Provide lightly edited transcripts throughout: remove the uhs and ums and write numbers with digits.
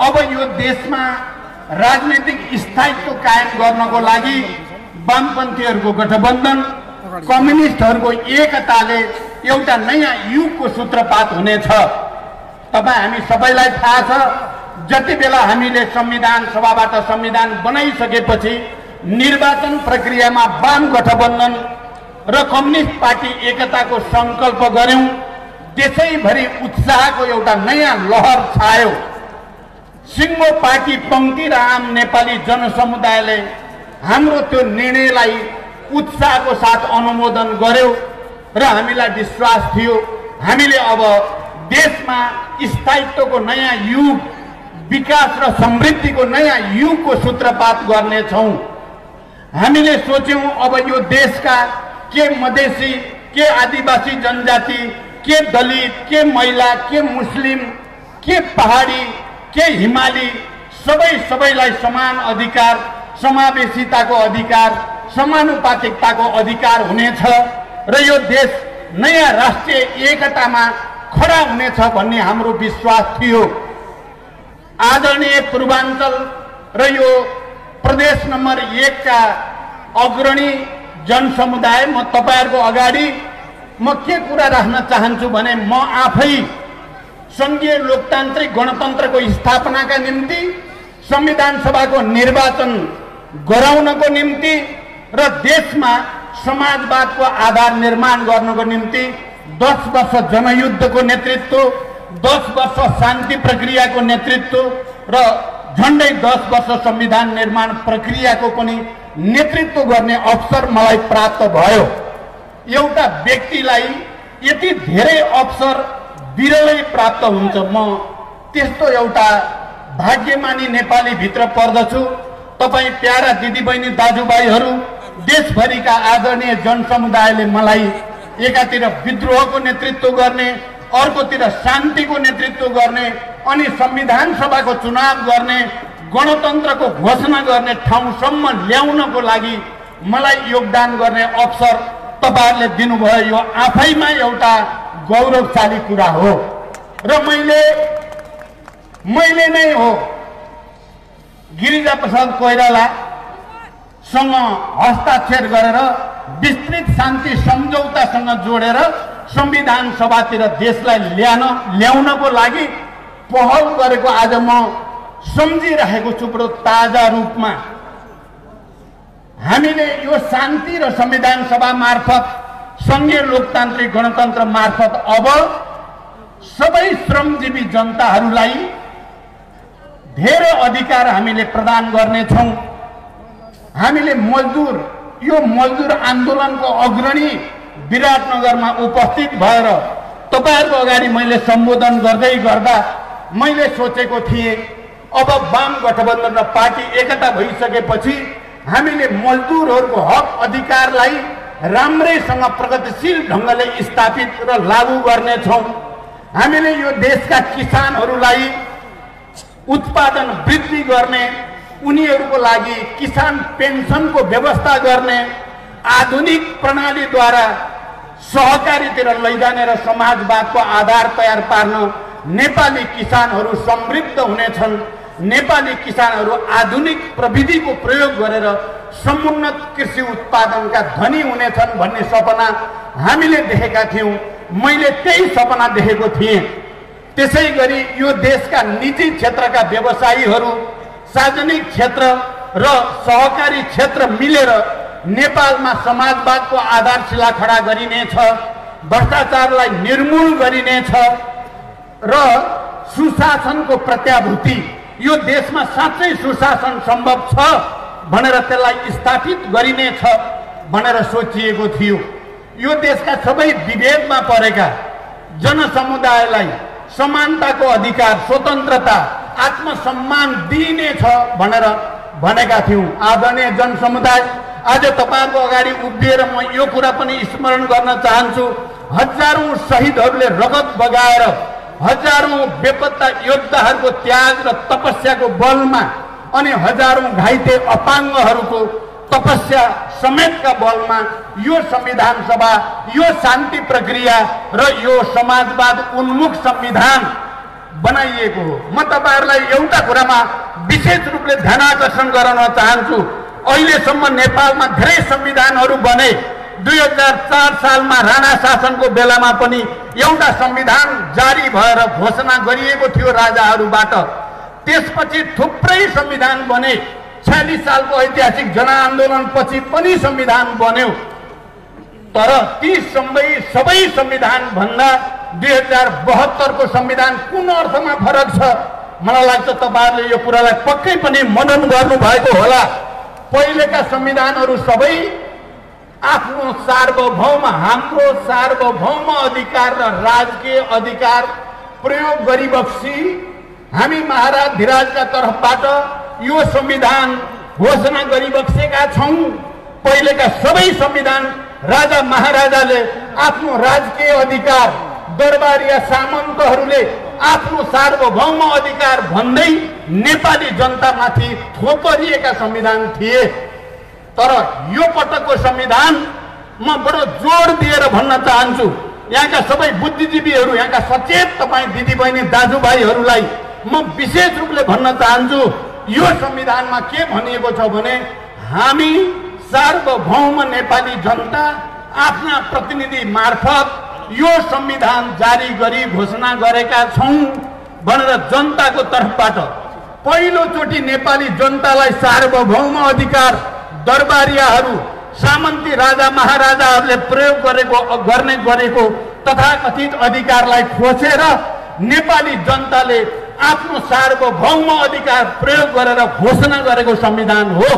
अब यो देशमा राजनीतिक स्थायित्व कायम गर्नको लागि वामपन्थीहरूको गठबन्धन कम्युनिस्टहरूको एकताले एउटा नयाँ युगको सूत्रपात हुनेछ। हामी सबैलाई थाहा छ, जति बेला हामीले संविधान सभाबाट संविधान बनाइसकेपछि निर्वाचन प्रक्रियामा वाम गठबन्धन र कम्युनिस्ट पार्टी एकताको संकल्प गर्यौं, देशैभरि उत्साहको एउटा नयाँ लहर छायो। सिङ्गो पार्टी पंक्ति र आम नेपाली जनसमुदायले हाम्रो त्यो निर्णयलाई उत्साहको साथ अनुमोदन गर्यो र हामीलाई विश्वास थियो हामीले अब देशमा स्थायित्वको नयाँ युग, विकास र समृद्धिको नयाँ युगको सूत्रपात गर्नेछौँ। हामीले सोच्यौं अब यो देशका के मधेसी, के आदिवासी जनजाति, के दलित, के महिला, के मुस्लिम, के पहाडी, के हिमाली सबैलाई समान अधिकार, समावेशिताको अधिकार, समानुपातिकताको अधिकार हुनेछ र यो देश नयाँ राष्ट्रिय एकतामा खडा हुनेछ भन्ने हाम्रो विश्वास थियो। आदरणीय पूर्वाञ्चल र यो प्रदेश नम्बर 1 का अग्रणी जनसमुदाय, म तपाईहरुको अगाडि म के कुरा राख्न चाहन्छु भने म आफै संघीय लोकतान्त्रिक गणतन्त्रको स्थापनाका निम्ति, संविधान सभाको निर्वाचन गराउनको निम्ति र देशमा समाजवादको आधार निर्माण गर्नको निम्ति 10 वर्ष जनयुद्धको नेतृत्व, 10 वर्ष शान्ति प्रक्रियाको नेतृत्व र झन्डै 10 वर्ष संविधान निर्माण प्रक्रियाको पनि नेतृत्व गर्ने अवसर मलाई प्राप्त भयो। एउटा व्यक्तिलाई यति धेरै अवसर बिरलै प्राप्त हुन्छ। म त्यस्तो एउटा भाग्यमानी नेपाली भित्र पर्दछु। तपाई प्यारा दिदीबहिनी दाजुभाइहरू, देशभरिका आदरणीय जनसमुदायले मलाई एकातिर विद्रोहको नेतृत्व गर्ने, अर्कोतिर शान्तिको नेतृत्व गर्ने अनि संविधान सभाको चुनाव गर्ने, गणतन्त्रको घोषणा गर्ने ठाउँसम्म ल्याउनको लागि मलाई योगदान गर्ने अवसर तपाईहरुले दिनुभयो। यो आफैमा एउटा गौरवशाली कुरा हो र मैले नै हो गिरिजा प्रसाद कोइरालासँग हस्ताक्षर गरेर विस्तृत शान्ति सम्झौतासँग जोडेर संविधान सभातिर देशलाई ल्याउनको लागि पहल गरेको आज म सम्झिरहेको छु। बडो ताजा रूपमा हामीले यो शान्ति र संविधान सभा मार्फत, संघीय लोकतान्त्रिक गणतन्त्र मार्फत अब सबै श्रमजीवी जनताहरूलाई धेरै अधिकार हामीले प्रदान गर्नेछौँ। हामीले मजदुर, यो मजदुर आन्दोलनको अग्रणी विराटनगरमा उपस्थित भएर तपाईहरुको अगाडि मैले सम्बोधन गर्दै गर्दा मैले सोचेको थिएँ अब वाम गठबन्धन र पार्टी एकता भइसकेपछि हामीले मजदुरहरूको हक अधिकारलाई राम्रैसँग प्रगतिशील ढंगले स्थापित र लागू गर्नेछौँ। हामीले यो देशका किसानहरूलाई उत्पादन वृद्धि गर्ने, उनीहरूको लागि किसान पेन्सनको व्यवस्था गर्ने, आधुनिक प्रणालीद्वारा सहकारीतिर लैजाने र समाजवादको आधार तयार पार्न नेपाली किसानहरू समृद्ध हुनेछन्। नेपाली किसानहरू आधुनिक प्रविधिको प्रयोग गरेर समुन्नत कृषि उत्पादनका धनी हुनेछन् भन्ने सपना हामीले देखेका थियौं। मैले त्यही सपना देखेको थिएँ। त्यसैगरी यो देशका निजी क्षेत्रका व्यवसायीहरू, सार्वजनिक क्षेत्र र सहकारी क्षेत्र मिलेर नेपालमा समाजवादको आधारशिला खडा गरिनेछ, भ्रष्टाचारलाई निर्मूल गरिनेछ र सुशासनको प्रत्याभूति, यो देशमा साँच्चै सुशासन सम्भव छ भनेर त्यसलाई स्थापित गरिनेछ भनेर सोचिएको थियो। यो देशका सबै विभेदमा परेका जनसमुदायलाई समानताको अधिकार, स्वतन्त्रता, आत्मसम्मान दिइनेछ भनेर भनेका थियौं। आदरणीय जनसमुदाय, आज तपाईहरुको अगाडि उभिएर म यो कुरा पनि स्मरण गर्न चाहन्छु, हजारौं शहीदहरूले रगत बगाएर, हजारौं बेपत्ता योद्धाहरूको त्याग र तपस्याको बलमा अनि हजारौं घाइते अपाङ्गहरूको तपस्या समेतका बलमा यो संविधान सभा, यो शान्ति प्रक्रिया र यो समाजवाद उन्मुख संविधान बनाइएको हो। म तपाईहरुलाई एउटा कुरामा विशेष रूपले ध्यान आकर्षण गराउन चाहन्छु। अहिलेसम्म नेपालमा धेरै संविधानहरू बने। 2004 सालमा राणा शासनको बेलामा पनि एउटा संविधान जारी भएर घोषणा गरिएको थियो राजाहरूबाट। त्यसपछि थुप्रै संविधान बने। 46 सालको ऐतिहासिक जनआन्दोलन पछि पनि संविधान बन्यो। तर ती सबै संविधान भन्दा 2072 को संविधान कुन अर्थमा फरक छ? मलाई लाग्छ तपाईहरुले यो कुरालाई पक्कै पनि मनन गर्नु भएको होला। पहिलेका संविधानहरू सबै आफ्नो सार्वभौम, हाम्रो सार्वभौम अधिकार र राजकीय अधिकार प्रयोग गरिबक्सी हामी महाराजधिराजका तर्फबाट यो संविधान घोषणा गरिबक्सेका छौं। पहिलेका सबै संविधान राजा महाराजाले आफ्नो राजकीय अधिकार, दरबारिया सामन्तहरूले आफ्नो सार्वभौम अधिकार भन्दै नेपाली जनतामाथि थोपरिएका संविधान थिए। तर यो पटकको संविधान म बडो जोड दिएर भन्न चाहन्छु, यहाँका सबै बुद्धिजीवीहरू, यहाँका सचेत तपाईं दिदीबहिनी दाजुभाइहरूलाई म विशेष रूपले भन्न चाहन्छु, यो संविधानमा के भनिएको छ भने हामी सार्वभौम नेपाली जनता आफ्ना प्रतिनिधि मार्फत यो संविधान जारी गरी घोषणा गरेका छौं भनेर जनताको तर्फबाट पहिलोचोटि नेपाली जनतालाई सार्वभौम अधिकार दरबारियाहरू, सामन्ती राजा महाराजाहरूले प्रयोग गर्ने गरेको तथाकथित अधिकारलाई खोसेर नेपाली जनताले आफ्नो सार्वभौम अधिकार प्रयोग गरेर घोषणा गरेको संविधान हो।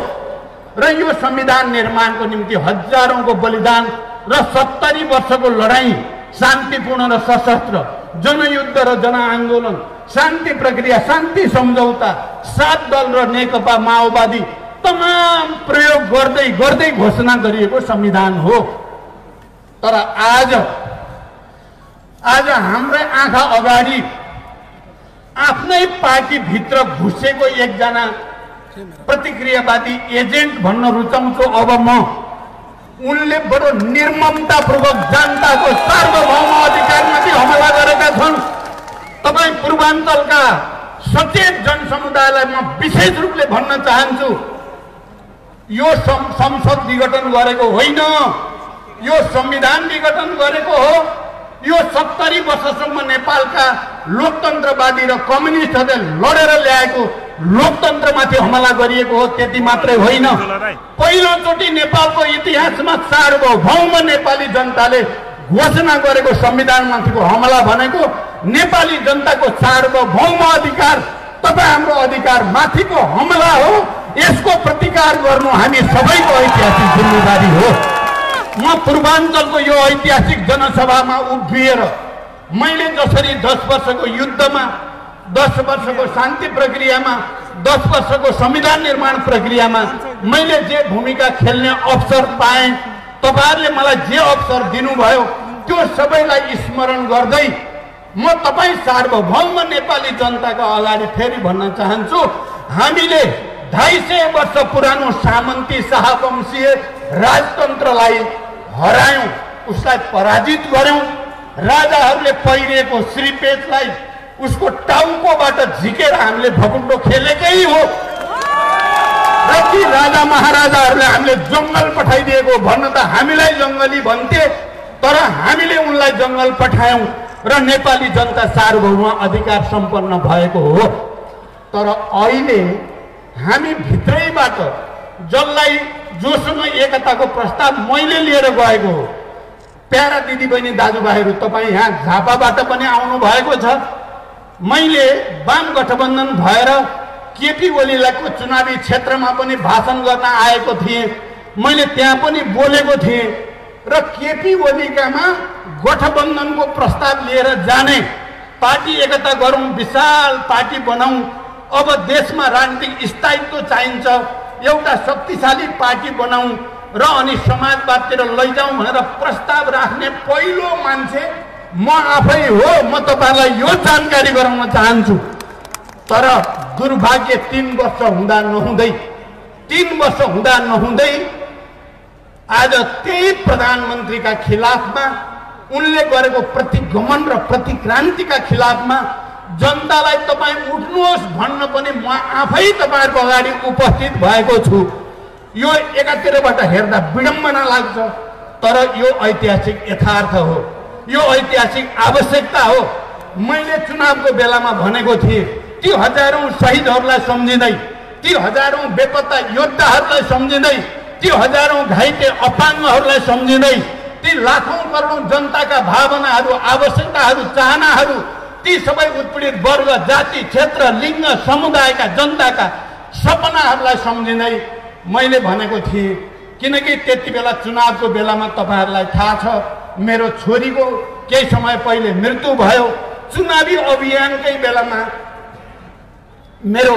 र यो संविधान निर्माणको निम्ति हजारौंको बलिदान र 70 वर्षको लडाईँ, शान्तिपूर्ण र सशस्त्र जनयुद्ध र जनआन्दोलन, शान्ति प्रक्रिया, शान्ति सम्झौता, 7 दल र नेकपा माओवादी तमाम प्रयोग गर्दै गर्दै घोषणा गरिएको संविधान हो। तर आज हाम्रै आँखा अगाडि आफ्नै पार्टी भित्र घुसेको एकजना प्रतिक्रियावादी एजेन्ट भन्न रुचाउँछु अब म, उनले बडो निर्ममतापूर्वक जनताको सार्वभौम अधिकारमाथि हमला गरेका छन्। तपाईं पूर्वाञ्चलका सचेत जनसमुदायलाई म विशेष रूपले भन्न चाहन्छु, यो संसद विघटन गरेको होइन, यो संविधान विघटन गरेको हो। यो 70 वर्षसम्म नेपालका लोकतन्त्रवादी र कम्युनिस्टहरूले लडेर ल्याएको लोकतन्त्रमाथि हमला गरिएको हो। त्यति मात्रै होइन, पहिलोचोटि नेपालको इतिहासमा सार्वभौम नेपाली जनताले घोषणा गरेको संविधानमाथिको हमला भनेको नेपाली जनताको सार्वभौम अधिकार तथा हाम्रो अधिकार माथिको हमला हो। यसको प्रतिकार गर्नु हामी सबैको ऐतिहासिक जिम्मेवारी हो। म पूर्वाञ्चलको यो ऐतिहासिक जनसभामा उभिएर मैले जसरी 10 वर्षको युद्धमा, 10 वर्षको शान्ति प्रक्रियामा, 10 वर्षको संविधान निर्माण प्रक्रियामा मैले जे भूमिका खेल्ने अवसर पाएँ, तपाईहरुले मलाई जे अवसर दिनुभयो त्यो सबैलाई स्मरण गर्दै म तपाई सार्वभौम नेपाली जनताका अगाडि फेरि भन्न चाहन्छु, हामीले 250 वर्ष पुरानो सामन्ती शाहवंशीय राजतन्त्रलाई हरायौं, उसलाई पराजित गर्यौं। राजाहरूले पहिरेको श्रीपेशलाई उसको टाउकोबाट झिकेर हामीले भकुण्डो खेलेकै हो। र ती राजा महाराजाहरूले हामीले जंगल पठाइदिएको भन्न त हामीलाई जंगली भन्थे, तर हामीले उनलाई जंगल पठायौं र नेपाली जनता सार्वभौम अधिकार सम्पन्न भएको हो। तर अहिले हामी भित्रैबाट जसलाई जोसँग एकताको प्रस्ताव मैले लिएर गएको हो, प्यारा दिदीबहिनी दाजुभाइहरू तपाईँ यहाँ झापाबाट पनि आउनु भएको छ। मैले वाम गठबन्धन भएर केपी ओलीको चुनावी क्षेत्रमा पनि भाषण गर्न आएको थिएँ, मैले त्यहाँ पनि बोलेको थिएँ र केपी ओलीकामा गठबन्धनको प्रस्ताव लिएर जाने, पार्टी एकता गरौँ, विशाल पार्टी बनाऊँ, अब देशमा राजनीतिक स्थायित्व चाहिन्छ, एउटा शक्तिशाली पार्टी बनाऊँ र अनि समाजवादतिर लैजाउँ भनेर प्रस्ताव राख्ने पहिलो मान्छे म आफै हो। म तपाईलाई यो जानकारी गराउन चाहन्छु। तर दुर्भाग्य 3 वर्ष हुँदा नहुँदै आज त्यही प्रधानमन्त्रीका खिलाफमा, उनले गरेको प्रतिगमन र प्रतिक्रान्तिका खिलाफमा जनतालाई तपाईँ उठ्नुहोस् भन्न पनि म आफै तपाईँहरूको अगाडि उपस्थित भएको छु। यो एकातिरबाट हेर्दा विडम्बना लाग्छ, तर यो ऐतिहासिक यथार्थ हो, यो ऐतिहासिक आवश्यकता हो। मैले चुनावको बेलामा भनेको थिएँ, ती हजारौं शहीदहरूलाई सम्झिँदै, ती हजारौं बेपत्ता योद्धाहरूलाई सम्झिँदै, ती हजारौं घाइते अपाङ्गहरूलाई सम्झिँदै, ती लाखौं करोडौं जनताका भावनाहरू, आवश्यकताहरू, चाहनाहरू, ती सबै उत्पीडित वर्ग, जाति, क्षेत्र, लिङ्ग, समुदायका जनताका सपनाहरूलाई सम्झिँदै मैले भनेको थिएँ। किनकि त्यति बेला चुनावको बेलामा तपाईँहरूलाई थाहा छ, मेरो छोरीको केही समय पहिले मृत्यु भयो। चुनावी अभियानकै बेलामा मेरो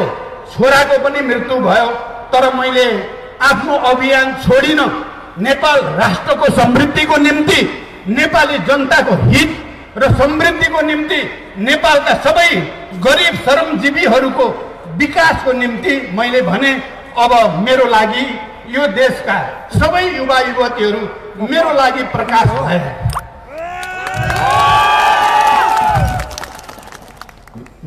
छोराको पनि मृत्यु भयो। तर मैले आफ्नो अभियान छोडिनँ। नेपाल राष्ट्रको समृद्धिको निम्ति, नेपाली जनताको हित र समृद्धिको निम्ति, नेपालका सबै गरिब श्रमजीवीहरूको विकासको निम्ति मैले भने अब मेरो लागि, यो देशका सबै युवा युवतीहरू मेरो लागि प्रकाश भए।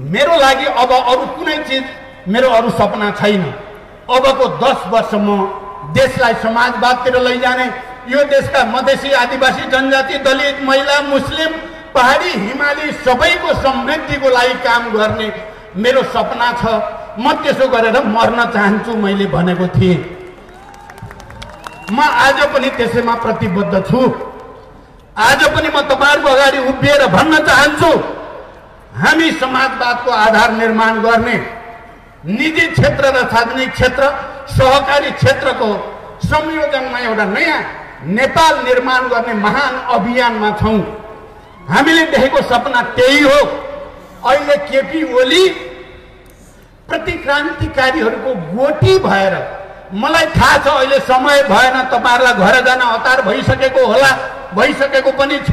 मेरो लागि अब अरू कुनै चिज, मेरो अरू सपना छैन। अबको 10 वर्ष म देशलाई समाजवादतिर लैजाने, यो देशका मधेसी, आदिवासी, जनजाति, दलित, महिला, मुस्लिम, पहाडी, हिमाली सबैको समृद्धिको लागि काम गर्ने मेरो सपना छ। म त्यसो गरेर मर्न चाहन्छु, मैले भनेको थिएँ। म आज पनि त्यसैमा प्रतिबद्ध छु। आज पनि म तपाईँहरूको अगाडि उभिएर भन्न चाहन्छु, हामी समाजवादको आधार निर्माण गर्ने, निजी क्षेत्र र सार्वजनिक क्षेत्र, सहकारी क्षेत्रको संयोजनमा एउटा नयाँ नेपाल निर्माण गर्ने महान अभियानमा छौँ। हामीले देखेको सपना त्यही हो। अहिले केपी ओली प्रतिक्रान्तिकारीहरूको गोटी भएर, मलाई थाहा छ अहिले समय भएन, तपाईँहरूलाई घर जान हतार भइसकेको होला, भइसकेको पनि छ।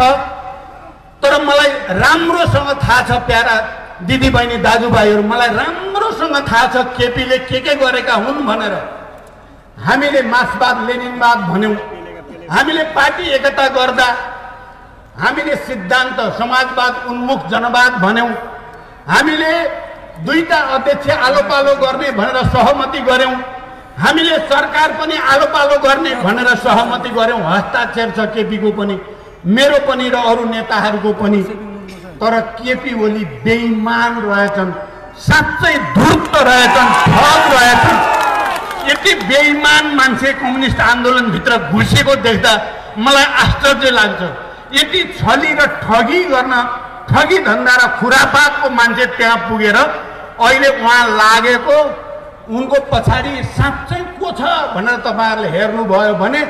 तर मलाई राम्रोसँग थाहा छ, प्यारा दिदीबहिनी दाजुभाइहरू, मलाई राम्रोसँग थाहा छ केपीले के गरेका हुन् भनेर। हामीले मार्क्सवाद लेनिनवाद भन्यौँ, हामीले पार्टी एकता गर्दा हामीले सिद्धान्त समाजवाद उन्मुख जनवाद भन्यौँ, हामीले दुईटा अध्यक्ष आलो पालो गर्ने भनेर सहमति गर्यौँ, हामीले सरकार पनि आलो पालो गर्ने भनेर सहमति गर्यौँ। हस्ताक्षर छ केपीको पनि, मेरो पनि र अरू नेताहरूको पनि। तर केपी ओली बेइमान रहेछन्, साँच्चै धूर्त रहेछन्, ठग रहेछन्। यति बेइमान मान्छे कम्युनिस्ट आन्दोलनभित्र घुसेको देख्दा मलाई आश्चर्य लाग्छ। यति छली र ठगी गर्न, ठगी धन्दा र खुरापातको मान्छे त्यहाँ पुगेर अहिले उहाँ लागेको, उनको पछाडि साँच्चै को छ भनेर तपाईँहरूले हेर्नुभयो भने,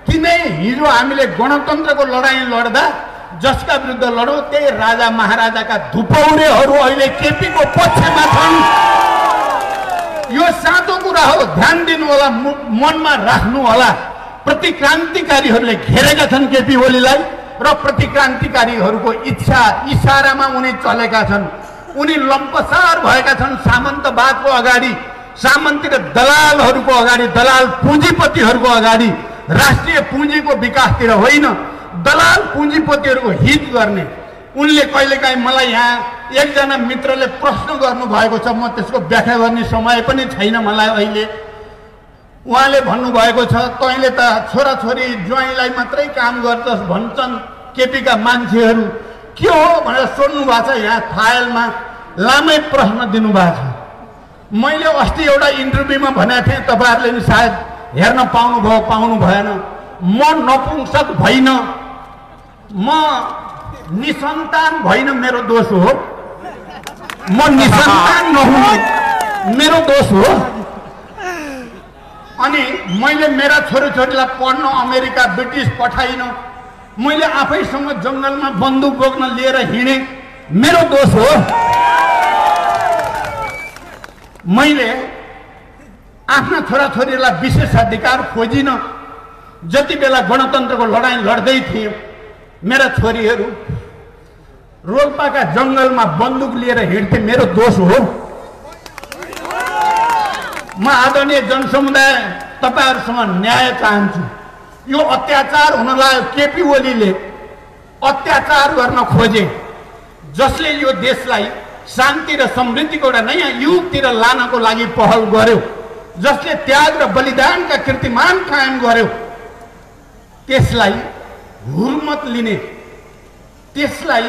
किनै हिजो हामीले गणतन्त्रको लडाईँ लड्दा जसका विरुद्ध लडौँ, त्यही राजा महाराजाका धुपौरेहरू अहिले केपीको पक्षमा छन्। यो साँचो कुरा हो, ध्यान दिनु होला, मनमा राख्नु होला। प्रतिक्रान्तिकारीहरूले घेरेका छन् केपी ओलीलाई र प्रतिक्रान्तिकारीहरूको इच्छा इसारामा उनी चलेका छन्। उनी लम्पसार भएका छन् सामन्तवादको अगाडि, सामन्ती र दलालहरूको अगाडि, दलाल पुँजीपतिहरूको अगाडि। राष्ट्रिय पुँजीको विकासतिर होइन, दलाल पुँजीपतिहरूको हित गर्ने। उनले कहिलेकाहीँ मलाई यहाँ एकजना मित्रले प्रश्न गर्नुभएको छ, म त्यसको व्याख्या गर्ने समय पनि छैन मलाई अहिले। उहाँले भन्नुभएको छ, तैँले त छोराछोरी ज्वाइँलाई मात्रै काम गर्छस् भन्छन् केपीका मान्छेहरू, के हो भनेर सोध्नु भएको छ। यहाँ फाइलमा लामै प्रश्न दिनुभएको छ। मैले अस्ति एउटा इन्टरभ्यूमा भनेको थिएँ, तपाईँहरूले नि सायद हेर्न पाउनुभयो, पाउनु भएन। म नपुंसक भइन, म निसन्तान भइन, मेरो दोष हो। म निसन्तान नहुनु मेरो दोष हो। अनि मैले मेरा छोरीछोरीलाई पढ्न अमेरिका ब्रिटिस पठाइन, मैले आफैसँग जङ्गलमा बन्दुक बोक्न लिएर हिँडेँ, मेरो दोष हो। मैले आफ्ना छोराछोरीलाई विशेषाधिकार खोजिन। जति बेला गणतन्त्रको लडाईँ लड्दै थिए, मेरा छोरीहरू रोल्पाका जङ्गलमा बन्दुक लिएर हिँड्थे, मेरो दोष हो। म आदरणीय जनसमुदाय तपाईँहरूसँग न्याय चाहन्छु। यो अत्याचार हुन लाग्यो, केपी ओलीले अत्याचार गर्न खोजे, जसले यो देशलाई शान्ति र समृद्धिको एउटा नयाँ युगतिर लानको लागि पहल गर्यो, जसले त्याग र बलिदानका कीर्तिमान कायम गर्यो, त्यसलाई हुर्मत लिने, त्यसलाई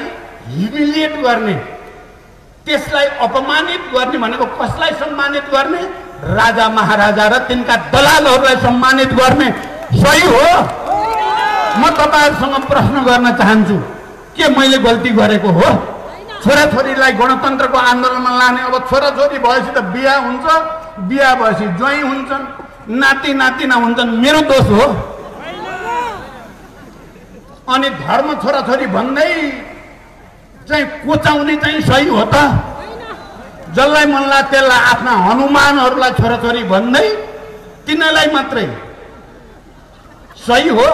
ह्युमिलिएट गर्ने, त्यसलाई अपमानित गर्ने भनेको कसलाई सम्मानित गर्ने? राजा महाराजा र तिनका दलालहरूलाई सम्मानित गर्ने सही हो? म तपाईहरुसँग प्रश्न गर्न चाहन्छु, के मैले गल्ती गरेको हो? छोराछोरीलाई गणतन्त्रको आन्दोलनमा लाने, अब छोराछोरी भएपछि त बिहा हुन्छ, बिहा भएपछि ज्वाइँ हुन्छन्, नाति नातिना हुन्छन्, मेरो दोष हो? अनि धर्म छोराछोरी भन्दै चाहिँ कोचाउने चाहिँ सही हो त? जसलाई मन लाग्छ त्यसलाई आफ्ना हनुमानहरूलाई छोराछोरी भन्दै तिनीलाई मात्रै सही हो?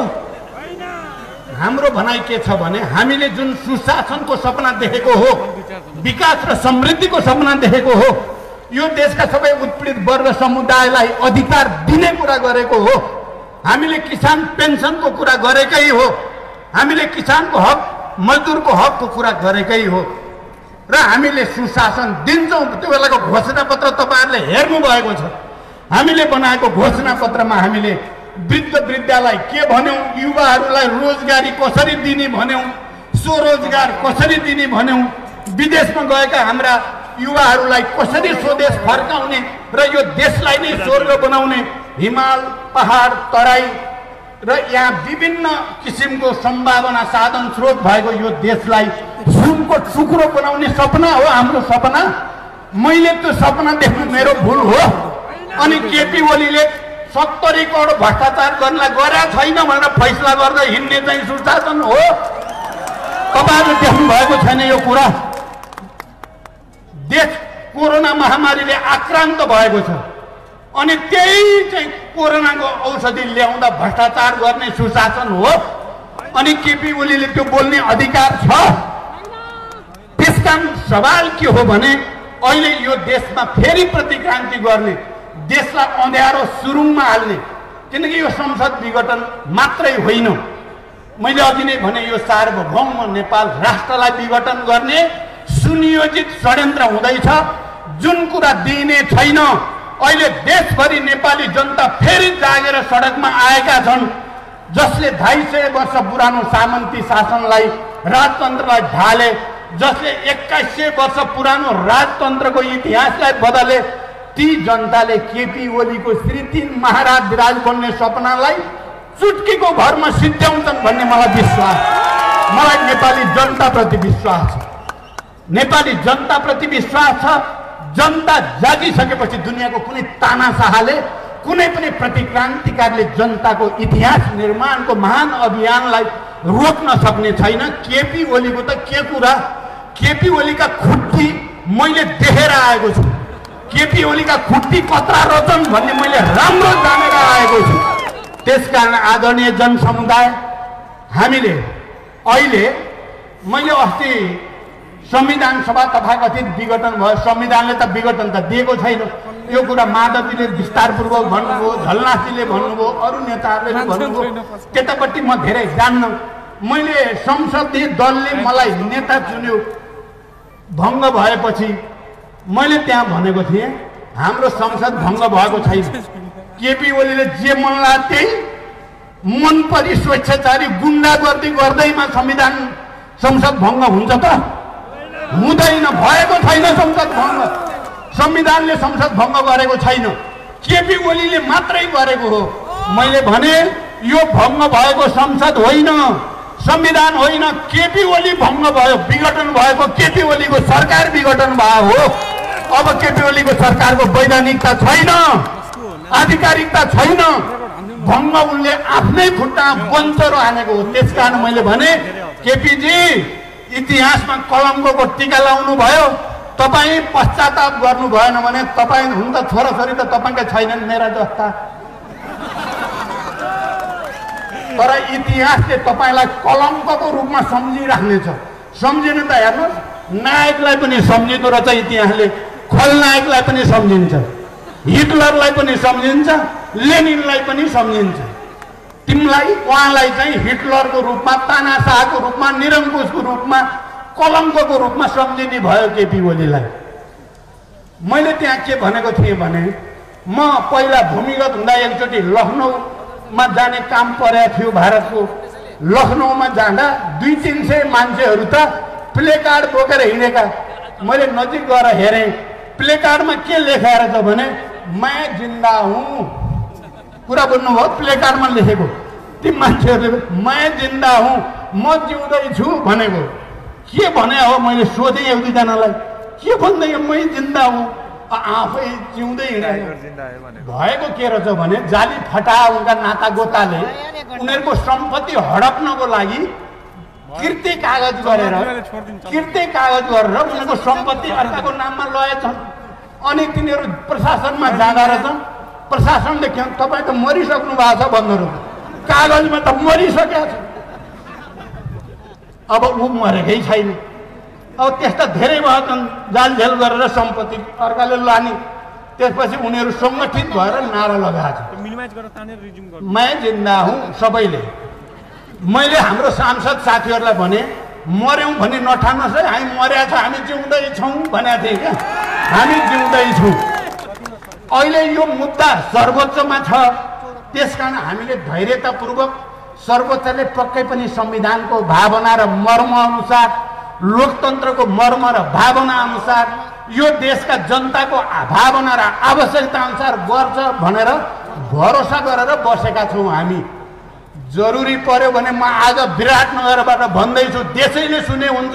हाम्रो भनाइ के छ भने हामीले जुन सुशासनको सपना देखेको हो, विकास र समृद्धिको सपना देखेको हो, यो देशका सबै उत्पीडित वर्ग समुदायलाई अधिकार दिने कुरा गरेको हो, हामीले किसान पेन्सनको कुरा गरेकै हो, हामीले किसानको हक मजदुरको हकको कुरा गरेकै हो र हामीले सुशासन दिन्छौँ। त्यो बेलाको घोषणापत्र तपाईहरुले हेर्नु भएको छ। हामीले बनाएको घोषणापत्रमा हामीले वृद्ध वृद्धालाई के भन्यौं, युवाहरूलाई रोजगारी कसरी दिने भन्यौं, स्वरोजगार कसरी दिने भन्यौं, विदेशमा गएका हाम्रा युवाहरूलाई कसरी स्वदेश फर्काउने र यो देशलाई नै स्वर्ग बनाउने, हिमाल पहाड तराई र यहाँ विभिन्न किसिमको सम्भावना साधन स्रोत भएको यो देशलाई सुनको टुक्रो बनाउने सपना हो हाम्रो सपना। मैले त्यो सपना देख्नु मेरो भुल हो? अनि केपी ओलीले 70 करोड भ्रष्टाचार गर्नलाई गरेका छैन भनेर फैसला गर्दै हिँड्ने चाहिँ सुशासन हो? तपाईहरुले देख्नु भएको छैन यो कुरा? देश कोरोना महामारीले आक्रान्त भएको छ, अनि त्यही चाहिँ कोरोनाको औषधि ल्याउँदा भ्रष्टाचार गर्ने सुशासन हो? अनि केपी ओलीले त्यो बोल्ने अधिकार छ? त्यसकारण सवाल के हो भने अहिले यो देशमा फेरि प्रतिक्रान्ति गर्ने, देशलाई अँध्यारो सुरुङमा हाल्ने, किनकि यो संसद विघटन मात्रै होइन, मैले अघि नै भने यो सार्वभौम नेपाल राष्ट्रलाई विघटन गर्ने सुनियोजित षड्यन्त्र हुँदैछ। जुन कुरा दिइने छैन, अहिले देशभरि नेपाली जनता फेरि जागेर सडकमा आएका छन्, जसले 250 वर्ष पुरानो सामन्ती शासनलाई राजतन्त्रलाई ढाले, जसले 2100 वर्ष पुरानो राजतन्त्रको इतिहासलाई बदले, ती जनताले केपी ओलीको श्री 3 महाराज विराज बन्ने सपनालाई चुटकीको भरमा सिद्ध्याउँछन् भन्ने मलाई विश्वास, मलाई नेपाली जनताप्रति विश्वास छ। नेपाली जनताप्रति विश्वास छ। जनता जागिसकेपछि दुनियाँको कुनै तानाशाहले, कुनै पनि प्रतिक्रान्तिकारीले जनताको इतिहास निर्माणको महान अभियानलाई रोक्न सक्ने छैन। केपी ओलीको त के कुरा, केपी ओलीका खुट्टी मैले देखेर आएको छु, केपी ओलीका खुट्टी कत्रा रचन भन्ने मैले राम्रो जानेर आएको छु। त्यसकारण आदरणीय जनसमुदाय, हामीले अहिले, मैले अस्ति संविधान सभा तथाकथित विघटन भयो, संविधानले त विघटन त दिएको छैन, यो कुरा माधवजीले विस्तारपूर्वक भन्नुभयो, झलनाथजीले भन्नुभयो, अरू नेताहरूले भन्नुभयो, त्यतापट्टि म धेरै जान्न। मैले संसदीय दलले मलाई नेता चुन्यो, भङ्ग भएपछि मैले त्यहाँ भनेको थिएँ हाम्रो संसद भङ्ग भएको छैन। केपी ओलीले जे मन लाग्यो त्यही मन परी स्वेच्छाचारी गुन्डागर्दी गर्दैमा संसद भङ्ग हुन्छ त? हुँदैन, भएको छैन संसद भङ्ग। संविधानले संसद भङ्ग गरेको छैन, केपी ओलीले मात्रै गरेको हो। मैले भने यो भङ्ग भएको संसद होइन, संविधान होइन, केपी ओली भङ्ग भयो, विघटन भएको केपी ओलीको सरकार विघटन भयो हो। अब केपी ओलीको सरकारको वैधानिकता छैन, आधिकारिकता छैन, भङ्ग उनले आफ्नै खुट्टामा बन्चरो हानेको हो। त्यसकारण मैले भने केपीजी इतिहासमा कलङ्कको टीका लाउनु भयो, तपाईँ पश्चाताप गर्नु भएन भने तपाईँ हुन त छोराछोरी त तपाईँका छैनन् मेरा जस्ता, तर इतिहासले तपाईँलाई कलङ्कको रूपमा सम्झिराख्नेछ। सम्झिनु त हेर्नुहोस्, नायकलाई पनि सम्झिँदो रहेछ इतिहासले, खलनायकलाई पनि सम्झिन्छ, हिटलरलाई पनि सम्झिन्छ, लेनिनलाई पनि सम्झिन्छ। तिमीलाई, उहाँलाई चाहिँ हिटलरको रूपमा, तानाशाहको रूपमा, निरङ्कुशको रूपमा, कलङ्कको रूपमा सम्झिने भयो केपी ओलीलाई। मैले त्यहाँ के भनेको थिएँ भने म पहिला भूमिगत हुँदा एकचोटि लखनऊमा जाने काम परेको थियो भारतको। लखनऊमा जाँदा 200-300 मान्छेहरू त प्ले कार्ड बोकेर हिँडेका। मैले नजिक गएर हेरेँ, प्ले कार्डमा के लेखेर छ भने मैं जिन्दा हूँ। कुरा बुझ्नुभयो? प्ले कार्डमा लेखेको ती मान्छेहरूले मैं जिन्दा हूँ, म जिउँदैछु भनेको। के भने हो? मैले सोधेँ एक दुईजनालाई, के भन्दै मै जिन्दा हूँ, आफै जिउँदै हिँडेको। भएको के रहेछ भने जाली फटा उनका नाता गोताले उनीहरूको सम्पत्ति हडप्नको लागि किर्ती कागज गरेर उनीहरूको सम्पत्ति अर्काको नाममा लगेछन्। अनि तिनीहरू प्रशासनमा जाँदा रहेछन्। प्रशासनले के तपाईँ त मरिसक्नु भएको छ भन्दो रहेछ, कागजमा त मरिसकेको छ। अब ऊ मरेकै छैन। अब त्यस्ता धेरै भएछन् जालझेल गरेर सम्पत्ति अर्काले लाने। त्यसपछि उनीहरू सङ्गठित भएर नारा लगाएको छ मैं जिन्दा हुँ सबैले। मैले हाम्रो सांसद साथीहरूलाई भने मर्यौँ भने नठान्नुहोस् है, हामी मर्या छ, हामी जिउँदैछौँ भनेको थिएँ क्या। हामी जिउँदैछौँ। अहिले यो मुद्दा सर्वोच्चमा छ, त्यसकारण हामीले धैर्यतापूर्वक सर्वोच्चले पक्कै पनि संविधानको भावना र मर्म अनुसार, लोकतन्त्रको मर्म र भावना अनुसार, यो देशका जनताको भावना र आवश्यकता अनुसार गर्छ भनेर भरोसा गरेर बसेका छौँ हामी। जरुरी पर्यो भने म आज विराटनगरबाट भन्दैछु, देशैले सुने हुन्छ,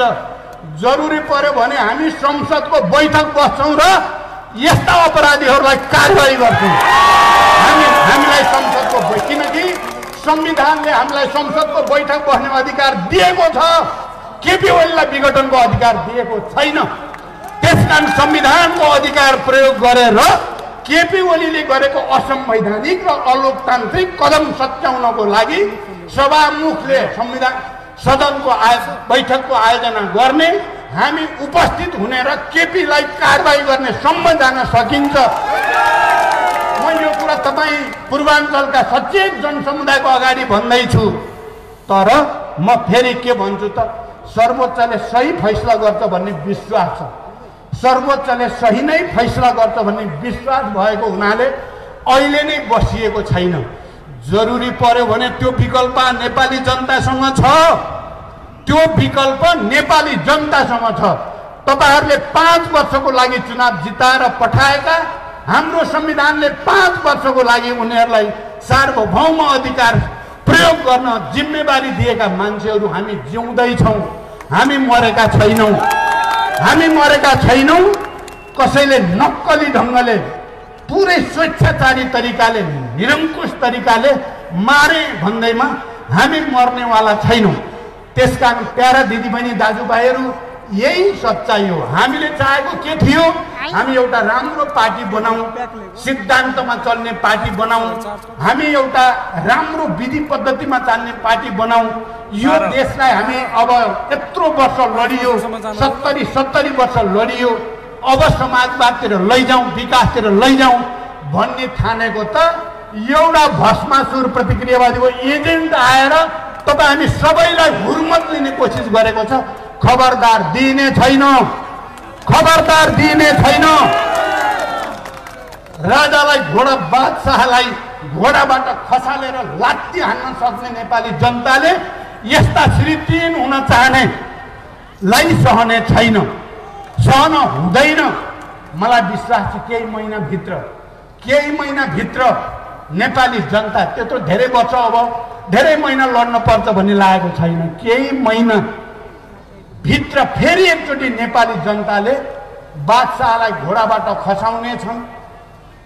जरुरी पर्यो भने हामी संसदको बैठक बस्छौँ र यस्ता अपराधीहरूलाई कारबाही गर्छौँ। हामीलाई संसदको किनकि संविधानले हामीलाई संसदको बैठक बस्ने अधिकार दिएको छ, केपी ओलीलाई विघटनको अधिकार दिएको छैन। त्यसकारण संविधानको अधिकार प्रयोग गरेर केपी ओलीले गरेको असंवैधानिक र अलोकतान्त्रिक कदम सच्याउनको लागि सभामुखले संविधान सदनको बैठकको आयोजना गर्ने, हामी उपस्थित हुने र केपीलाई कारबाही गर्ने सम्म जान सकिन्छ। म यो कुरा तपाईँ पूर्वाञ्चलका सचेत जनसमुदायको अगाडि भन्दैछु। तर म फेरि के भन्छु त, सर्वोच्चले सही फैसला गर्छ भन्ने विश्वास छ। सर्वोच्चले सही नै फैसला गर्छ भन्ने विश्वास भएको हुनाले अहिले नै बसिएको छैन। जरुरी पर्यो भने त्यो विकल्प नेपाली जनतासँग छ, त्यो विकल्प नेपाली जनतासँग छ। तपाईहरूले 5 वर्षको लागि चुनाव जिताएर पठाएका, हाम्रो संविधानले 5 वर्षको लागि उनीहरूलाई सार्वभौम अधिकार प्रयोग गर्न जिम्मेवारी दिएका मान्छेहरू हामी जिउँदैछौँ, हामी मरेका छैनौँ। हामी मरेका छैनौँ। कसैले नक्कली ढङ्गले, पुरै स्वेच्छाचारी तरिकाले, निरङ्कुश तरिकाले मारे भन्दैमा हामी मर्नेवाला छैनौँ। त्यसकारण प्यारा दिदीबहिनी दाजुभाइहरू, यही सच्चाइ हो। हामीले चाहेको के थियो? हामी एउटा राम्रो पार्टी बनाऊँ, सिद्धान्तमा चल्ने पार्टी बनाऊँ, हामी एउटा राम्रो विधि पद्धतिमा चल्ने पार्टी बनाऊँ। यो देशलाई हामी अब यत्रो वर्ष लडियो, 70 वर्ष लडियो, अब समाजवादतिर लैजाउँ, विकासतिर लैजाउँ भन्ने ठानेको त एउटा भस्मासुर प्रतिक्रियावादीको एजेन्ट आएर तपाईँ हामी सबैलाई हुर्मत लिने कोसिस गरेको छ। खबरदार दिने छैन, खबरदार दिने छैन। राजालाई घोडा, बादशाहलाई घोडाबाट खसालेर लात्ती हान्न सक्ने नेपाली जनताले यस्ता श्रीतीन हुन चाहनेलाई सहने छैन, सहन हुँदैन। मलाई विश्वास छ केही महिनाभित्र नेपाली जनता, त्यत्रो धेरै वर्ष अब धेरै महिना लड्न पर्छ भन्ने लागेको छैन। केही महिना भित्र फेरि एकचोटि नेपाली जनताले बादशाहलाई घोडाबाट खसाउनेछन्,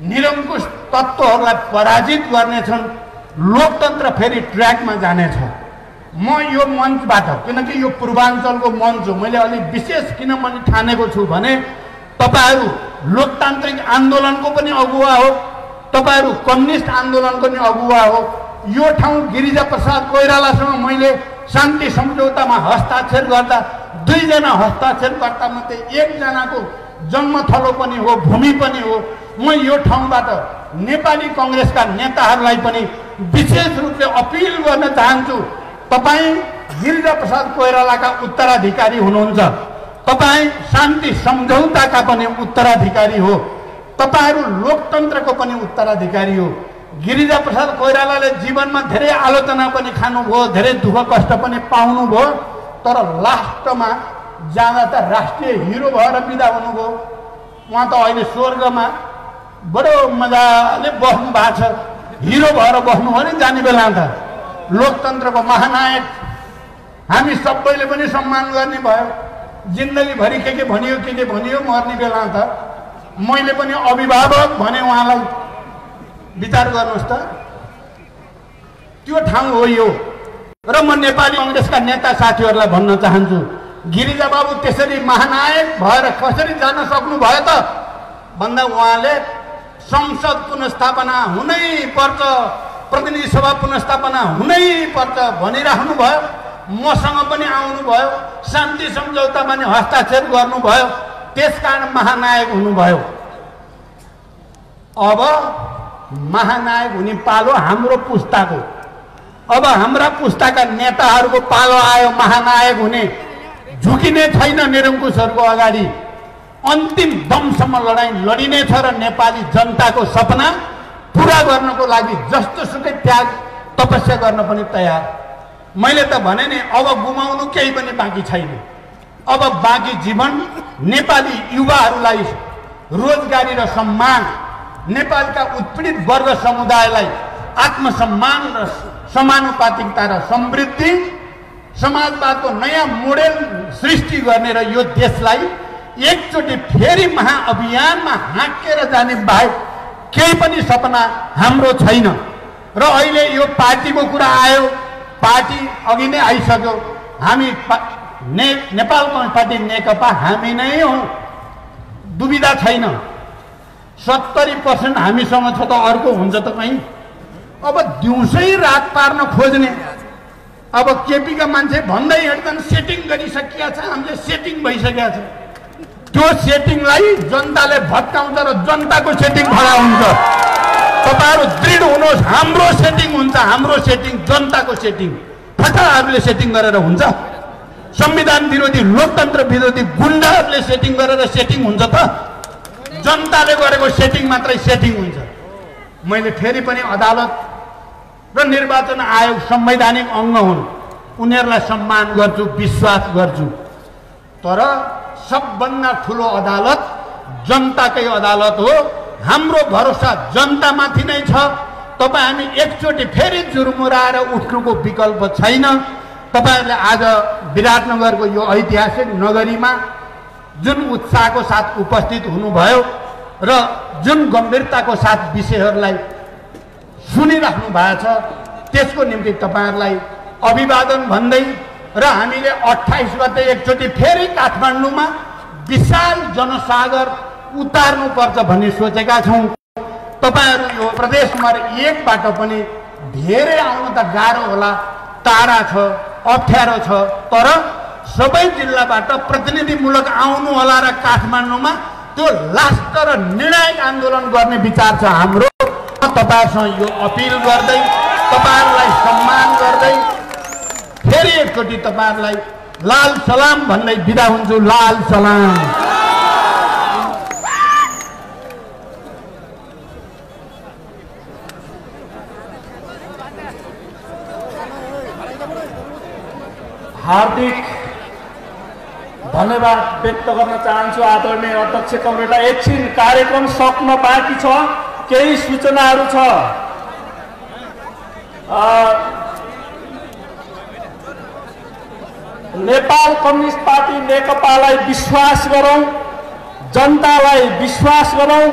निरङ्कुश तत्त्वहरूलाई पराजित गर्नेछन्, लोकतन्त्र फेरि ट्र्याकमा जानेछ। म यो मञ्चबाट, किनकि यो पूर्वाञ्चलको मञ्च हो, मैले अलिक विशेष किन मैले ठानेको छु भने तपाईँहरू लोकतान्त्रिक आन्दोलनको पनि अगुवा हो, तपाईँहरू कम्युनिस्ट आन्दोलनको पनि अगुवा हो। यो ठाउँ गिरिजा प्रसाद कोइरालासँग मैले शान्ति सम्झौतामा हस्ताक्षर गर्दा 2 जना हस्ताक्षरकर्ता मध्ये 1 जनाको जन्मथलो पनि हो, भूमि पनि हो। म यो ठाउँबाट नेपाली कङ्ग्रेसका नेताहरूलाई पनि विशेष रूपले अपिल गर्न चाहन्छु, तपाईँ गिरिजाप्रसाद कोइरालाका उत्तराधिकारी हुनुहुन्छ, तपाईँ शान्ति सम्झौताका पनि उत्तराधिकारी हो, तपाईहरू लोकतन्त्रको पनि उत्तराधिकारी हो। गिरिजाप्रसाद कोइरालाले जीवनमा धेरै आलोचना पनि खानुभयो, धेरै दुःख कष्ट पनि पाउनुभयो, तर लास्टमा जाँदा त राष्ट्रिय हिरो भएर बिदा हुनुभयो। उहाँ त अहिले स्वर्गमा बडो मजाले बस्नु भएको छ, हिरो भएर बस्नु हो नि जाने बेला त। लोकतन्त्रको महानायक हामी सबैले पनि सम्मान गर्ने भयो। जिन्दगीभरि के भनियो के भनियो, मर्ने बेला त मैले पनि अभिभावक भने उहाँलाई। विचार गर्नुहोस् त, त्यो ठाउँ हो यो। र म नेपाली कङ्ग्रेसका नेता साथीहरूलाई भन्न चाहन्छु, गिरिजा बाबु त्यसरी महानायक भएर कसरी जान सक्नु भयो त भन्दा उहाँले संसद पुनर्स्थापना हुनै पर्छ, प्रतिनिधि सभा पुनर्स्थापना हुनै पर्छ भनिराख्नु भयो। मसँग पनि आउनुभयो, शान्ति सम्झौतामा पनि हस्ताक्षर गर्नुभयो, त्यसकारण महानायक हुनुभयो। अब महानायक हुने पालो हाम्रो पुस्ताको, अब हाम्रा पुस्ताका नेताहरूको पालो आयो महानायक हुने। झुकिने छैन निरङ्कुशहरूको अगाडि, अन्तिम दमसम्म लडाईँ लडिने छ र नेपाली जनताको सपना पुरा गर्नको लागि जस्तोसुकै त्याग तपस्या गर्न पनि तयार। मैले त भने नि, अब गुमाउनु केही पनि बाँकी छैन। अब बाँकी जीवन नेपाली युवाहरूलाई रोजगारी र सम्मान, नेपालका उत्पीडित वर्ग समुदायलाई आत्मसम्मान र समानुपातिकता र समृद्धि, समाजवादको नयाँ मोडेल सृष्टि गर्ने र यो देशलाई एकचोटि फेरि महाअभियानमा हाँकेर जाने बाहेक केही पनि सपना हाम्रो छैन। र अहिले यो पार्टीको कुरा आयो, पार्टी अघि नै आइसक्यो। हामी नेपाल कम्युनिस्ट पार्टी नेकपा हामी नै हौँ, दुविधा छैन। 70% हामीसँग छ त अर्को हुन्छ त कहीँ। अब दिउँसै रात पार्न खोज्ने, अब केपीका मान्छे भन्दै हिँड्छन् सेटिङ गरिसकिया छ, हामीले सेटिङ भइसकेका छ। त्यो सेटिङलाई जनताले भत्काउँछ र जनताको सेटिङ खडा हुन्छ। तपाईहरु दृढ हुनुहोस्, हाम्रो सेटिङ हुन्छ, हाम्रो सेटिङ जनताको सेटिङ। फटाहरूले सेटिङ गरेर हुन्छ? संविधान विरोधी, लोकतन्त्र विरोधी गुण्डाहरूले सेटिङ गरेर सेटिङ हुन्छ त? जनताले गरेको सेटिङ मात्रै सेटिङ हुन्छ। मैले फेरि पनि अदालत र निर्वाचन आयोग संवैधानिक अङ्ग हुन्, उनीहरूलाई सम्मान गर्छु, विश्वास गर्छु। तर सबभन्दा ठुलो अदालत जनताकै अदालत हो। हाम्रो भरोसा जनतामाथि नै छ। तपाईँ हामी एकचोटि फेरि जुर्मुराएर उठ्नुको विकल्प छैन। तपाईहरुले आज विराटनगरको यो ऐतिहासिक नगरीमा जुन उत्साहको साथ उपस्थित हुनुभयो र जुन गम्भीरताको साथ विषयहरूलाई सुनिराख्नु भएको छ, त्यसको निम्ति तपाईहरुलाई अभिवादन भन्दै र हामीले 28 गते एकचोटि फेरि काठमाडौँमा विशाल जनसागर उतार्नुपर्छ भन्ने सोचेका छौँ। तपाईहरु यो प्रदेश नम्बर 1 बाट पनि धेरै आउन त गाह्रो होला, टाढा छ, अप्ठ्यारो छ, तर सबै जिल्लाबाट प्रतिनिधिमूलक आउनु होला र काठमाडौँमा त्यो लास्ट र निर्णायक आन्दोलन गर्ने विचार छ हाम्रो। तपाईहरुसँग यो अपिल गर्दै, तपाईहरुलाई सम्मान गर्दै फेरि एकचोटि तपाईहरुलाई लाल सलाम भन्दै बिदा हुन्छु। लाल सलाम। हार्दिक धन्यवाद व्यक्त गर्न चाहन्छु आदरणीय अध्यक्ष कमरेडलाई। एकछिन कार्यक्रम सक्न बाँकी छ, केही सूचनाहरू छ। नेपाल कम्युनिस्ट पार्टी नेकपालाई विश्वास गरौँ, जनतालाई विश्वास गरौँ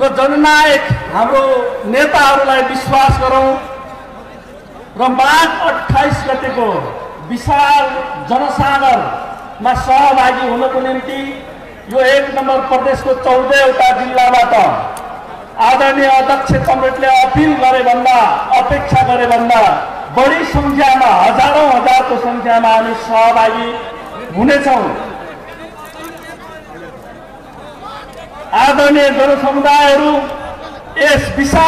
र जननायक हाम्रो नेताहरूलाई विश्वास गरौँ र माघ 28 गतेको विशाल जनसागरमा सहभागी हुनको निम्ति यो 1 नम्बर प्रदेशको 14 वटा जिल्लाबाट आदरणीय अध्यक्ष कमरेडले अपिल गरे भन्दा, अपेक्षा गरे भन्दा बढी संख्यामा, हजारौं हजारको संख्यामा हामी सहभागी हुनेछौँ। आदरणीय जनसमुदायहरू यस विशाल